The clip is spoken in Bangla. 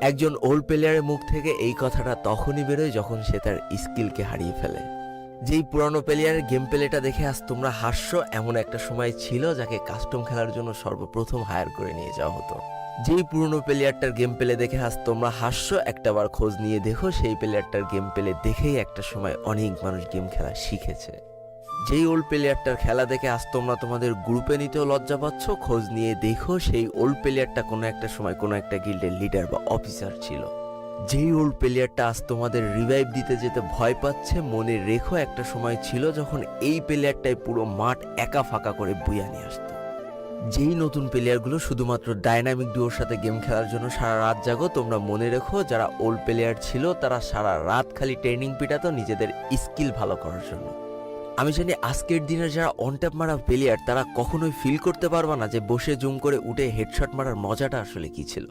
একজন ওল্ড প্লেয়ারের মুখ থেকে এই কথাটা তখনই বেরোয় যখন সে তার স্কিলকে হারিয়ে ফেলে। যেই পুরানো প্লেয়ারের গেম প্লেটা দেখে আজ তোমরা হাসছো, এমন একটা সময় ছিল যাকে কাস্টম খেলার জন্য সর্বপ্রথম হায়ার করে নিয়ে যাওয়া হতো। যেই পুরনো প্লেয়ারটার গেম প্লে দেখে আজ তোমরা হাসছো, একটাবার খোঁজ নিয়ে দেখো সেই প্লেয়ারটার গেম প্লে দেখেই একটা সময় অনেক মানুষ গেম খেলা শিখেছে। যেই ওল্ড প্লেয়ারটার খেলা দেখে আজ তোমরা তোমাদের গ্রুপে নিতেও লজ্জা পাচ্ছ, খোঁজ নিয়ে দেখো সেই ওল্ড প্লেয়ারটা কোনো একটা সময় কোনো একটা গিল্ডের লিডার বা অফিসার ছিল। যেই ওল্ড প্লেয়ারটা আজ তোমাদের রিভাইভ দিতে যেতে ভয় পাচ্ছে, মনে রেখো একটা সময় ছিল যখন এই প্লেয়ারটাই পুরো মাঠ একা ফাঁকা করে বুইয়া নিয়ে আসতো। যেই নতুন প্লেয়ারগুলো শুধুমাত্র ডাইনামিক ডুয়োর সাথে গেম খেলার জন্য সারা রাত জাগো, তোমরা মনে রেখো যারা ওল্ড প্লেয়ার ছিল তারা সারা রাত খালি ট্রেনিং পিটাতো নিজেদের স্কিল ভালো করার জন্য। আমি জানি আজকের দিনের যারা অন ট্যাপ মারা প্লেয়ার তারা কখনোই ফিল করতে পারবা না যে বসে জুম করে উঠে হেডশট মারার মজাটা আসলে কি ছিল।